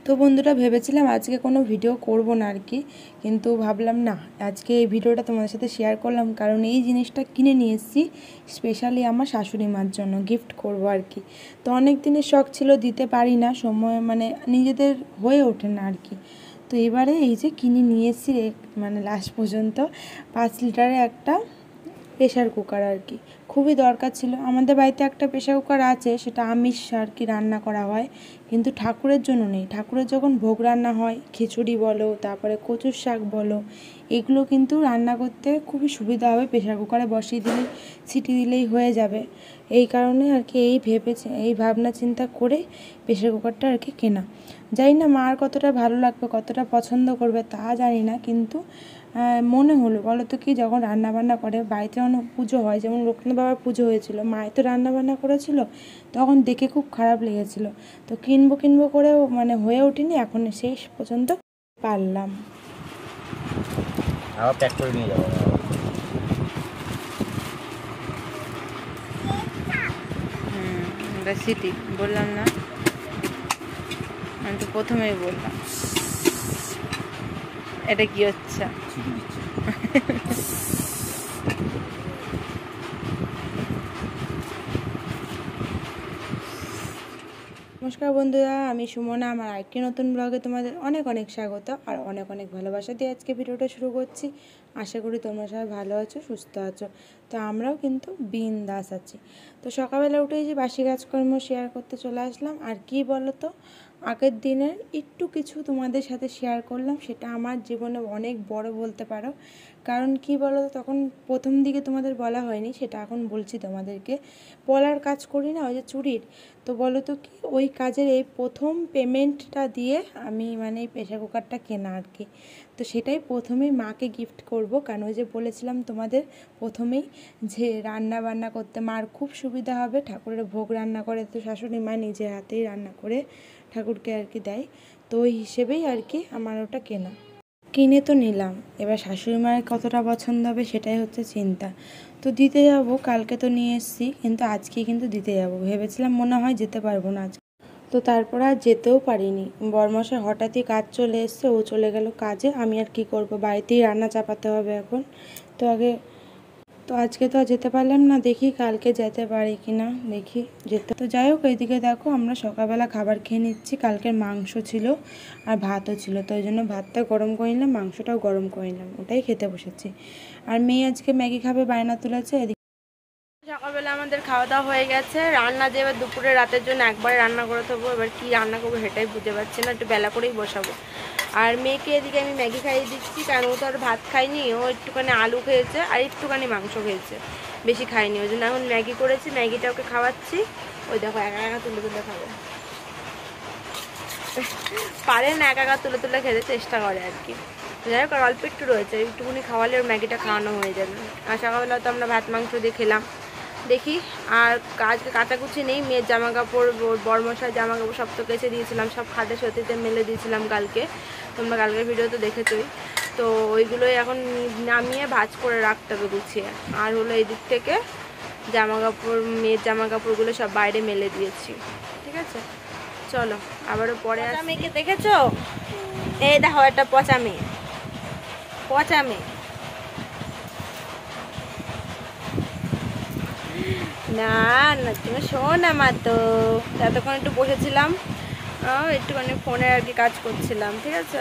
তো বন্ধুরা ভেবেছিলাম আজকে কোনো ভিডিও করব না আর কি, কিন্তু ভাবলাম না, আজকে এই ভিডিওটা তোমাদের সাথে শেয়ার করলাম, কারণ এই জিনিসটা কিনে নিয়ে এসেছি স্পেশালি আমার শাশুড়ি মার জন্য গিফট করব আর কি। তো অনেক দিনের শখ ছিল, দিতে পারি না, সময় মানে নিজেদের হয়ে ওঠে না আর কি। তো এবারে এই যে কিনে নিয়ে এসেছি মানে লাস্ট পর্যন্ত 5 লিটারের একটা প্রেশার কুকার আর কি। খুবই দরকার ছিল, আমাদের বাড়িতে একটা প্রেশার কুকার আছে, সেটা আমিষ আর কি রান্না করা হয়, কিন্তু ঠাকুরের জন্য নেই। ঠাকুরের যখন ভোগ রান্না হয়, খিচুড়ি বলো, তারপরে কচুর শাক বলো, এগুলো কিন্তু রান্না করতে খুবই সুবিধা হবে, প্রেশার কুকারে বসিয়ে দিলেই সিটি দিলেই হয়ে যাবে। এই কারণে আর কি এই ভাবনা চিন্তা করে প্রেশার কুকারটা আর কি কেনা। জানি না মার কতটা ভালো লাগবে, কতটা পছন্দ করবে তা জানি না, কিন্তু মনে হলো বলো তো কি, যখন রান্নাবান্না করে বাড়িতে অনেক পুজো হয়, যেমন লক্ষ্মী বাবার পুজো হয়েছিল, মায়ে তো রান্নাবান্না করেছিল, তখন দেখে খুব খারাপ লেগেছিলো। তো কিনবো করেও মানে হয়ে ওঠেনি, এখন শেষ পর্যন্ত পারলাম। আবার প্যাক করে নিয়ে যাবো। সিটি বললাম না, আমি তো প্রথমেই বললাম। এটা কি হচ্ছে? নমস্কার বন্ধুরা, আমি সুমনা, আমার আরেকটি নতুন ব্লগে তোমাদের অনেক অনেক স্বাগত আর অনেক অনেক ভালোবাসা দিয়ে আজকে ভিডিওটা শুরু করছি। আশা করি তোমরা সবাই ভালো আছো, সুস্থ আছো। তো আমরাও কিন্তু বিন্দাস আছি। তো সকালবেলা উঠে যে বাসি কাজকর্ম শেয়ার করতে চলে আসলাম। আর কি বলো তো, আগের দিনের একটু কিছু তোমাদের সাথে শেয়ার করলাম, সেটা আমার জীবনে অনেক বড় বলতে পারো। কারণ কি বলো তো, তখন প্রথম দিকে তোমাদের বলা হয়নি, সেটা এখন বলছি তোমাদেরকে। পলার কাজ করি না, ওই যে চুড়ির, তো বলো তো কি, ওই কাজের এই প্রথম পেমেন্টটা দিয়ে আমি মানে এই প্রেশার কুকারটা কেনা আর কি। তো সেটাই প্রথমেই মাকে গিফট করব, কারণ ওই যে বলেছিলাম তোমাদের প্রথমেই যে রান্না বান্না করতে মার খুব সুবিধা হবে। ঠাকুরের ভোগ রান্না করে তো শাশুড়ি মা নিজের হাতেই রান্না করে ঠাকুরকে আর কি দেয়, তো ওই হিসেবেই আর কি আমার ওটা কেনা। কিনে তো নিলাম, এবার শাশুড়ি মায়ের কতটা পছন্দ হবে সেটাই হচ্ছে চিন্তা। তো দিতে যাব, কালকে তো নিয়ে এসেছি, কিন্তু আজকে কিন্তু দিতে যাব ভেবেছিলাম, মনে হয় যেতে পারবো না আজকে। তো তারপর আর যেতেও পারিনি, বরমশাই হঠাৎই কাজ চলে এসছে, ও চলে গেল কাজে, আমি আর কি করব, বাড়িতেই রান্না চাপাতে হবে এখন। তো আজকে তো আর যেতে পারলাম না, দেখি কালকে যেতে পারি কি না, দেখি যেতে। তো যাই হোক, এইদিকে দেখো আমরা সকালবেলা খাবার খেয়ে নিচ্ছি। কালকের মাংস ছিল আর ভাতও ছিল, তো ওই জন্য ভাতটা গরম করে নিলাম, মাংসটাও গরম করে নিলাম, ওটাই খেতে বসেছি। আর মেয়ে আজকে ম্যাগি খাবে, বায়না তুলেছে। সকালবেলা আমাদের খাওয়া দাওয়া হয়ে গেছে, রান্না যে এবার দুপুরে রাতের জন্য একবারে রান্না করে দেবো, এবার কী রান্না করবো সেটাই বুঝতে পারছি না, একটু বেলা করেই বসাবো। আর মেয়েকে এদিকে আমি ম্যাগি খাইয়ে দিচ্ছি, কারণ ও তো আর ভাত খায়নি, ও একটুখানি আলু খেয়েছে আর একটুখানি মাংস খেয়েছে, বেশি খায়নি, ওই জন্য এখন ম্যাগি করেছি, ম্যাগিটা ওকে খাওয়াচ্ছি। ওই দেখো একা একা তুলে তুলে খাবে, পারে না, একা একা তুলে তুলে খেতে চেষ্টা করে আর কি। যাই হোক, আর অল্প একটু রয়েছে, একটুকুনি খাওয়ালে ওর ম্যাগিটা খাওয়ানো হয়ে যাবে। আর সকালবেলা তো আমরা ভাত মাংস দিয়ে খেলাম। দেখি, আর আজকে কাচাকুচি নেই, মেয়ের জামা কাপড়, বরমশার জামা কাপড় সব তো কেচে দিয়েছিলাম, সব খাটে সতীতে মেলে দিয়েছিলাম কালকে, তোমরা কালকের ভিডিও তো দেখেছোই। তো ওইগুলোই এখন নামিয়ে ভাঁজ করে রাখতে হবে গুছিয়ে। আর হলো এই দিক থেকে জামা কাপড়, মেয়ের জামা কাপড়গুলো সব বাইরে মেলে দিয়েছি, ঠিক আছে। চলো আবারও পরে। মেয়েকে দেখেছো? এই দেখো একটা পচা মেয়ে, পচা মেয়ে। না না, তুমি শোন আমার, তো এতক্ষণ একটু বসেছিলাম, একটুখানি ফোনে আর কি কাজ করছিলাম, ঠিক আছে।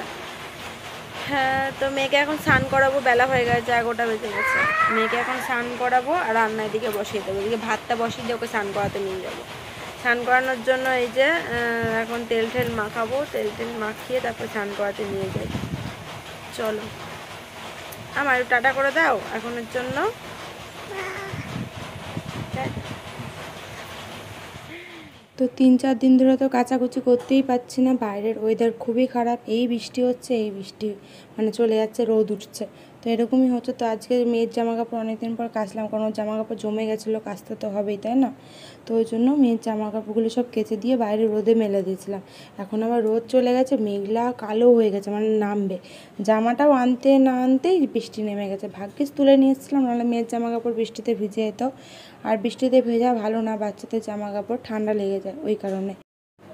হ্যাঁ, তো মেয়েকে এখন স্নান করাবো, বেলা হয়ে গেছে, 11টা বেজে গেছে। মেয়েকে এখন স্নান করাবো আর রান্নার দিকে বসিয়ে দেবো, এদিকে ভাতটা বসিয়ে দিয়ে ওকে স্নান করাতে নিয়ে যাবো। স্নান করানোর জন্য এই যে এখন তেল টেল মাখাবো, তেল টেল মাখিয়ে তারপর স্নান করাতে নিয়ে যাই। চলো, আমার টাটা করে দাও এখনের জন্য। তো 3-4 দিন ধরে তো কাচাকুচি করতেই পারছি না, বাইরের ওয়েদার খুবই খারাপ, এই বৃষ্টি হচ্ছে, এই বৃষ্টি মানে চলে যাচ্ছে, রোদ উঠছে, তো এরকমই হচ্ছে। তো আজকে মেয়ের জামা কাপড় অনেকদিন পর কাচলাম, কারণ জামা কাপড় জমে গেছিলো, কাচতে তো হবেই, তাই না। তো ওই জন্য মেয়ের জামা কাপড়গুলো সব কেচে দিয়ে বাইরে রোদে মেলে দিয়েছিলাম। এখন আবার রোদ চলে গেছে, মেঘলা কালো হয়ে গেছে, মানে নামবে। জামাটাও আনতে না আনতেই বৃষ্টি নেমে গেছে, ভাগ্যিস তুলে নিয়ে এসেছিলাম, নাহলে মেয়ের জামা কাপড় বৃষ্টিতে ভিজে যেত। আর বৃষ্টিতে ভেজা ভালো না, বাচ্চাদের জামা কাপড় ঠান্ডা লেগে যায় ওই কারণে।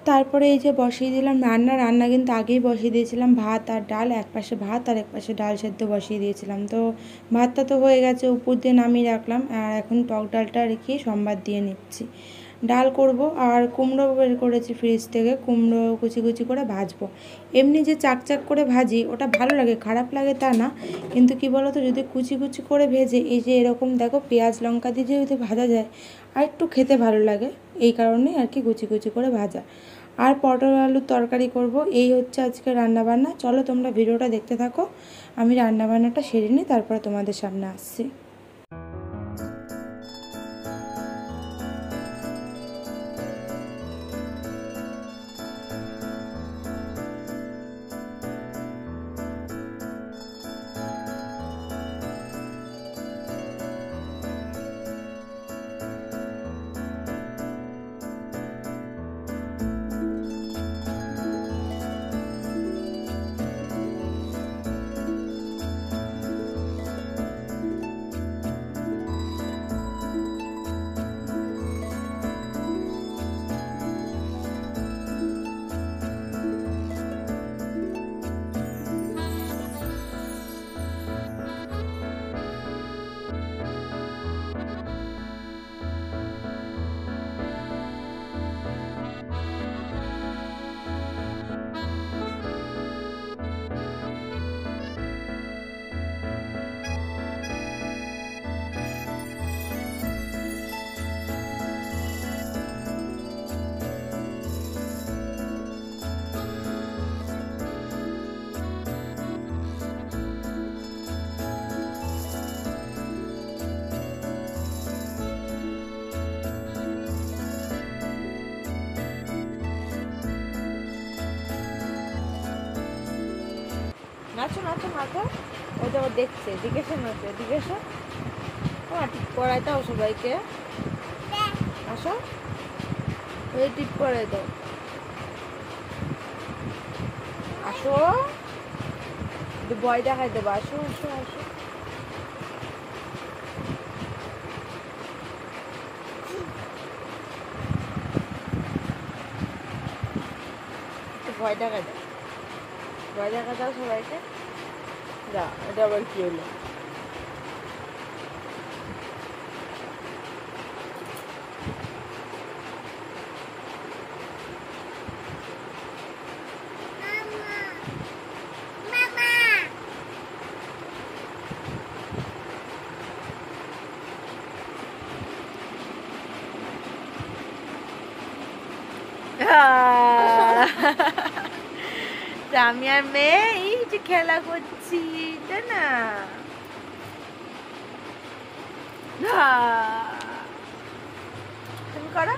তারপরে এই যে বসিয়ে দিলাম রান্না কিন্তু আগেই বসিয়ে দিয়েছিলাম, ভাত আর ডাল, এক পাশে ভাত আর এক পাশে ডাল সেদ্ধ বসিয়ে দিয়েছিলাম। তো ভাতটা তো হয়ে গেছে, উপর দিয়ে নামিয়ে রাখলাম, আর এখন টক ডালটা রেখে সম্বাদ দিয়ে নিচ্ছি। ডাল করব, আর কুমড়ো বের করেছি ফ্রিজ থেকে, কুমড়ো কুচি কুচি করে ভাজবো। এমনি যে চাকচাক করে ভাজি ওটা ভালো লাগে, খারাপ লাগে তা না, কিন্তু কি বলো তো, যদি কুচি কুচি করে ভেজে এই যে এরকম দেখো পেঁয়াজ লঙ্কা দিয়ে যদি ভাজা যায় আর একটু খেতে ভালো লাগে, এই কারণেই আর কি কুচি কুচি করে ভাজা। আর পটল আলুর তরকারি করব, এই হচ্ছে আজকে রান্নাবান্না। চলো তোমরা ভিডিওটা দেখতে থাকো, আমি রান্নাবান্নাটা সেরে নিই, তারপরে তোমাদের সামনে আসছি। নাচো নাচো নাচো, ও তো আবার দেখছে, এদিকে এসো নাচো, এদিকে এসো, টিপ করাই দাও সবাইকে, আসো, ওই টিপ করাই দাও, আসো, ভয় দেখাই দেবো, আসো আসো আসো। ভয় দেখাই দাও, ভয় দেখা দাও সবাইকে, যা, এটা আবার কি হলো? আমি আর মেয়ে এই যে খেলা করছি, তাই না? তুমি করো,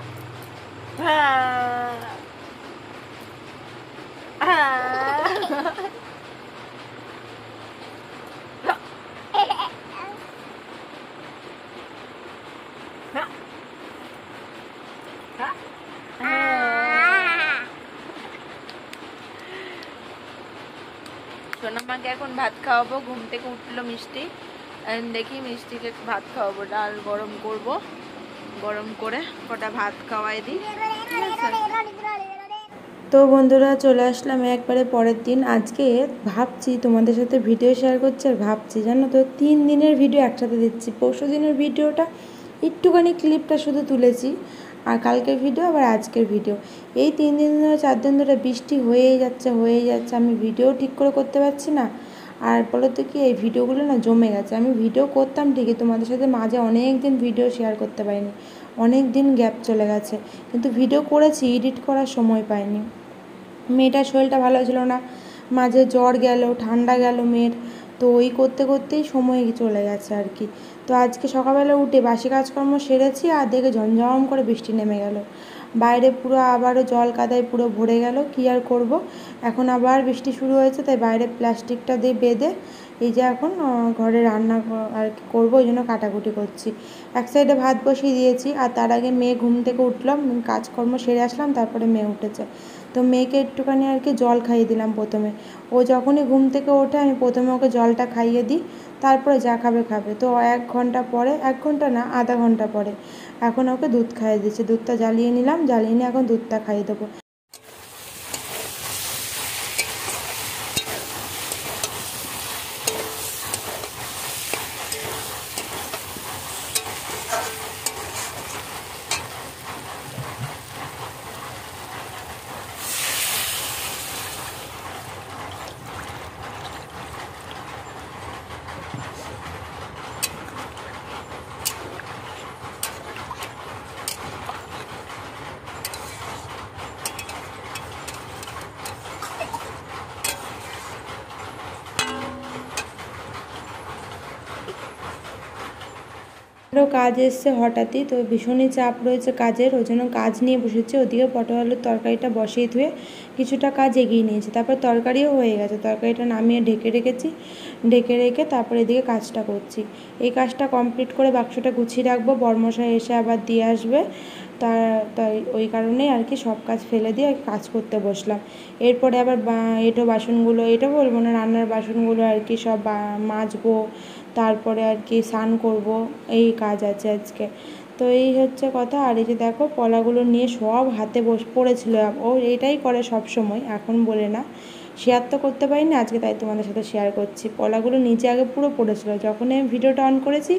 সোনামাকে এখন ভাত খাওয়াবো, ঘুম থেকে উঠলো মিষ্টি, দেখি মিষ্টিকে ভাত খাওয়াবো, ডাল গরম করব, গরম করে কটা ভাত খাওয়াই দিই। তো বন্ধুরা চলে আসলাম একবারে পরের দিন। আজকে ভাবছি তোমাদের সাথে ভিডিও শেয়ার করছি, আর ভাবছি জানো তো 3 দিনের ভিডিও একসাথে দিচ্ছি। পরশু দিনের ভিডিওটা একটুখানি ক্লিপটা শুধু তুলেছি, আর কালকের ভিডিও আবার আজকের ভিডিও। এই 3 দিন ধরে 4 দিন ধরে বৃষ্টি হয়েই যাচ্ছে, আমি ভিডিও ঠিক করে করতে পারছি না। আর বলো তো কি, এই ভিডিওগুলো না জমে গেছে। আমি ভিডিও করতাম ঠিকই, তোমাদের সাথে মাঝে অনেক দিন ভিডিও শেয়ার করতে পারিনি, অনেক দিন গ্যাপ চলে গেছে, কিন্তু ভিডিও করেছি, এডিট করার সময় পাইনি। মেয়েটার শরীরটা ভালো ছিল না, মাঝে জ্বর গেল, ঠান্ডা গেল মেয়ের, তো ওই করতে করতেই সময় চলে গেছে আর কি। তো আজকে সকালবেলা উঠে বাসি কাজকর্ম সেরেছি, আর দেখে ঝমঝম করে বৃষ্টি নেমে গেল, বাইরে পুরো আবারও জল কাদায় পুরো ভরে গেল। কী আর করব, এখন আবার বৃষ্টি শুরু হয়েছে, তাই বাইরে প্লাস্টিকটা দিয়ে বেঁধে এই যে এখন ঘরে রান্না আর কি করবো, ওই জন্য কাটাকুটি করছি। এক সাইডে ভাত বসিয়ে দিয়েছি, আর তার আগে মেয়ে ঘুম থেকে উঠলাম, কাজকর্ম সেরে আসলাম, তারপরে মেয়ে উঠেছে। তো মেয়েকে একটুখানি আর কি জল খাইয়ে দিলাম প্রথমে। ও যখনই ঘুম থেকে ওঠে আমি প্রথমে ওকে জলটা খাইয়ে দিই, তারপরে যা খাবে খাবে। তো 1 ঘন্টা পরে, 1 ঘন্টা না, আধা ঘন্টা পরে এখন ওকে দুধ খাইয়ে দিচ্ছি। দুধটা জ্বালিয়ে নিলাম, জ্বালিয়ে নিয়ে এখন দুধটা খাইয়ে দেবো। আরও কাজ এসছে হঠাৎই, তো ভীষণই চাপ রয়েছে কাজের, ওই জন্য কাজ নিয়ে বসেছি। ওদিকে পটল আলুর তরকারিটা বসিয়ে ধুয়ে কিছুটা কাজ এগিয়ে নিয়েছি, তারপর তরকারিও হয়ে গেছে, তরকারিটা নামিয়ে ঢেকে রেখেছি। ঢেকে রেখে তারপর এদিকে কাজটা করছি। এই কাজটা কমপ্লিট করে বাক্সটা গুছিয়ে রাখবো, বরমশাই এসে আবার দিয়ে আসবে। তাই ওই কারণেই আর কি সব কাজ ফেলে দিয়ে কাজ করতে বসলাম। এরপরে আবার বাসনগুলো, এটা বলবো না, রান্নার বাসনগুলো আর কি সব মাজবো, তারপরে আর কি স্নান করব, এই কাজ আছে আজকে। তো এই হচ্ছে কথা। আর এই যে দেখো পলাগুলো নিয়ে সব হাতে পড়েছিল, ও এটাই করে সব সময়, এখন বলে না। শেয়ার তো করতে পারিনি আজকে, তাই তোমাদের সাথে শেয়ার করছি। পলাগুলো নিচে আগে পুরো পড়েছিল, যখন আমি ভিডিওটা অন করেছি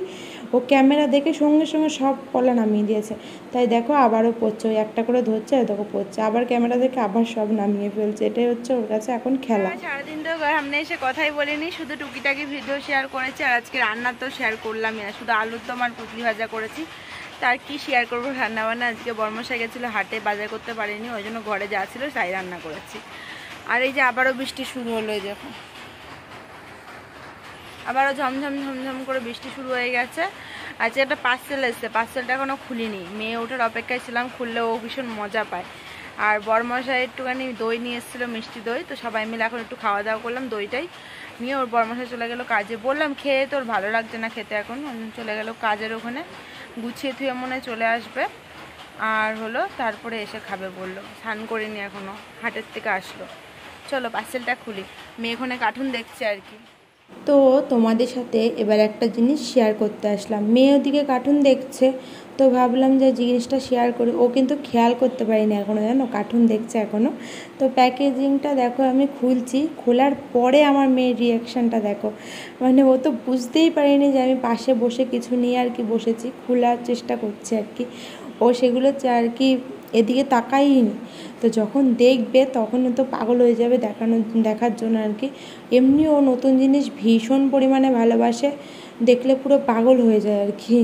ও ক্যামেরা দেখে সঙ্গে সঙ্গে সব পলা নামিয়ে দিয়েছে। তাই দেখো আবারও পড়ছে, ওই একটা করে ধরছে, দেখো পড়ছে, আবার ক্যামেরা দেখে আবার সব নামিয়ে ফেলছে। এটাই হচ্ছে ওর কাছে এখন খেলা। সারাদিন তো সামনে এসে কথাই বলিনি, শুধু টুকিটাকি ভিডিও শেয়ার করেছি। আর আজকে রান্না তো শেয়ার করলামই না, শুধু আলুর দম আর পুঁটলি ভাজা করেছি। তার কি শেয়ার করবো রান্নাবান্না। আজকে বর্মশাই গেছিলো হাটে, বাজার করতে পারিনি, ওই জন্য ঘরে যা ছিল তাই রান্না করেছি। আর এই যে আবারও বৃষ্টি শুরু হলো, এই দেখো আবারও ঝমঝম ঝমঝম করে বৃষ্টি শুরু হয়ে গেছে। আজকে একটা পার্সেল এসছে, পার্সেলটা এখনও খুলিনি, মেয়ে ওঠার অপেক্ষায় ছিলাম, খুললে ও ভীষণ মজা পায়। আর বরমশাই একটুখানি দই নিয়ে এসেছিলো, মিষ্টি দই, তো সবাই মিলে এখন একটু খাওয়া দাওয়া করলাম দইটাই নিয়ে। ওর বরমশাই চলে গেলো কাজে, বললাম খেয়ে তোর ভালো লাগছে না খেতে, এখন চলে গেলো কাজের ওখানে, গুছিয়ে থুয়ে মনে চলে আসবে। আর হলো তারপরে এসে খাবে বললো, স্নান করিনি এখনও, হাটের থেকে আসলো। চলো পার্সেলটা খুলি, মেয়ে এখানে কার্টুন দেখছে আর কি। তো তোমাদের সাথে এবার একটা জিনিস শেয়ার করতে আসলাম। মেয়ে ওদিকে কার্টুন দেখছে, তো ভাবলাম যে জিনিসটা শেয়ার করি। ও কিন্তু খেয়াল করতে পারিনি এখনও, জানো, কার্টুন দেখছে এখনও। তো প্যাকেজিংটা দেখো আমি খুলছি, খোলার পরে আমার মেয়ের রিয়াকশানটা দেখো, মানে ও তো বুঝতেই পারিনি যে আমি পাশে বসে কিছু নিয়ে আর কি বসেছি, খোলার চেষ্টা করছে আর কি। ও সেগুলো আর কি এদিকে তাকাইনি, তো যখন দেখবে তখন তো পাগল হয়ে যাবে দেখার জন্য আর কি। এমনি ও নতুন জিনিস ভীষণ পরিমাণে ভালোবাসে, দেখলে পুরো পাগল হয়ে যায় আর কি।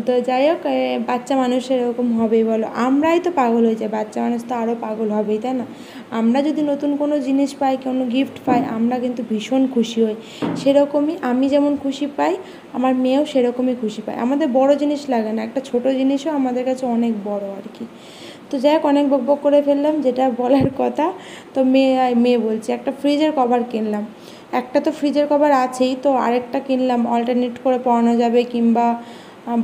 তো যাই হোক, বাচ্চা মানুষের এরকম হবেই বলো, আমরাই তো পাগল হয়ে যাই, বাচ্চা মানুষ তো আরও পাগল হবেই, তাই না? আমরা যদি নতুন কোনো জিনিস পাই, কোনো গিফট পাই, আমরা কিন্তু ভীষণ খুশি হই। সেরকমই আমি যেমন খুশি পাই, আমার মেয়েও সেরকমই খুশি পায়। আমাদের বড় জিনিস লাগে না, একটা ছোট জিনিসও আমাদের কাছে অনেক বড় আর কি। তো যাই হোক, অনেক বকবক করে ফেললাম, যেটা বলার কথা। তো মেয়ে বলছে একটা ফ্রিজের কভার কিনলাম, একটা তো ফ্রিজের কভার আছেই, তো আরেকটা কিনলাম, অল্টারনেট করে পরানো যাবে, কিংবা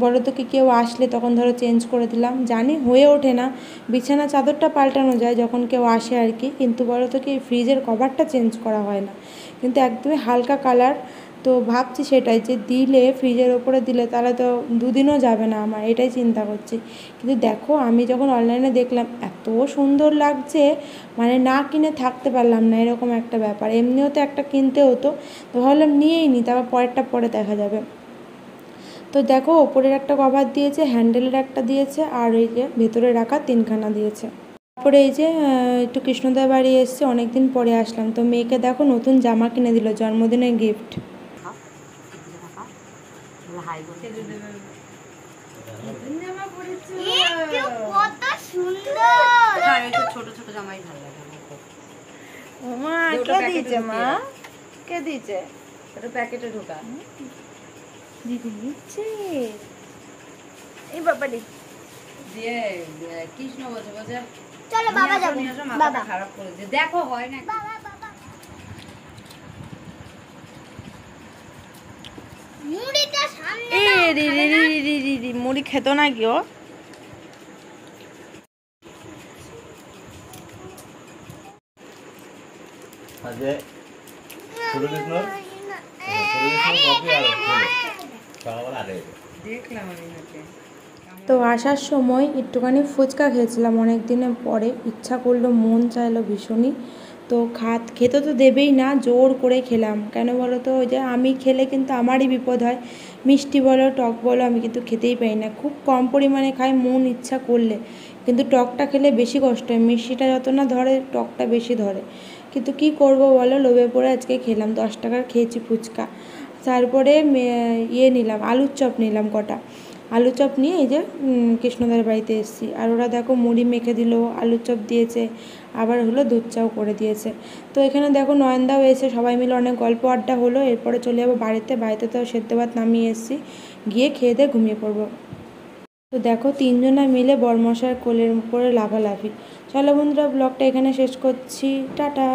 বলো তো কি কেউ আসলে তখন ধরো চেঞ্জ করে দিলাম। জানি হয়ে ওঠে না, বিছানা চাদরটা পাল্টানো যায় যখন কেউ আসে আর কি, কিন্তু বলো তো কি ফ্রিজের কভারটা চেঞ্জ করা হয় না, কিন্তু একদমই হালকা কালার। তো ভাবছি সেটাই, যে দিলে ফ্রিজের ওপরে দিলে তাহলে তো দুদিনও যাবে না আমার, এটাই চিন্তা করছি। কিন্তু দেখো আমি যখন অনলাইনে দেখলাম এত সুন্দর লাগছে, মানে না কিনে থাকতে পারলাম না, এরকম একটা ব্যাপার। এমনিও তো একটা কিনতে হতো, তো ভাবলাম নিয়েই নি, তারপর পরেরটা পরে দেখা যাবে। তো দেখো ওপরের একটা কভার দিয়েছে, হ্যান্ডেলের একটা দিয়েছে, আর এই যে ভেতরে রাখা 3খানা দিয়েছে। তারপরে এই যে একটু কৃষ্ণদার বাড়ি এসছে, অনেকদিন পরে আসলাম, তো মেয়েকে দেখো নতুন জামা কিনে দিল, জন্মদিনের গিফট। ছোট ছোট জামাই ভালো লাগে। মা কে দিয়েছে? মা কে দিয়েছে? ওটা প্যাকেটে ঢোকা। দিদি দিচ্ছে এই বাবারি দিয়ে কৃষ্ণ বলছে চলো বাবা যাবো, বাবা খারাপ করে দিয়ে দেখো হয় না। বাবা বাবা মুড়িটা সামনে মুড়ি খেত না কি ও? তো আসার সময় একটুখানি ফুচকা খেয়েছিলাম অনেক দিনের পরে, ইচ্ছা করলো, মন চাইলো ভীষণই। তো খেতে তো দেবেই না, জোর করে খেলাম। কেন বলো তো, ওই যে আমি খেলে কিন্তু আমারই বিপদ হয়, মিষ্টি বলো টক বলো আমি কিন্তু খেতেই পারি না, খুব কম পরিমাণে খাই মন ইচ্ছা করলে, কিন্তু টকটা খেলে বেশি কষ্ট হয়, মিষ্টিটা যত না ধরে টকটা বেশি ধরে। কিন্তু কি করব বলো, লোভে পড়ে আজকে খেলাম, 10 টাকার খেয়েছি ফুচকা। তারপরে নিলাম আলুর চপ নিলাম কটা। আলু চপ নিয়ে এই যে কৃষ্ণদার বাড়িতে এসেছি। আর ওরা দেখো মুড়ি মেখে দিল, আলু চপ দিয়েছে, আবার হলো দুধ চাও করে দিয়েছে। তো এখানে দেখো নয়নদাও এসে সবাই মিলে অনেক গল্প আড্ডা হলো। এরপরে চলে যাবো বাড়িতে তো সেদ্ধ ভাত নামিয়ে এসেছি, গিয়ে খেয়ে দিয়ে ঘুমিয়ে পড়বো। তো দেখো তিনজনা মিলে বরমশার কোলের উপরে লাফালাফি। চলো বন্ধুরা, ব্লগটা এখানে শেষ করছি, টাটা।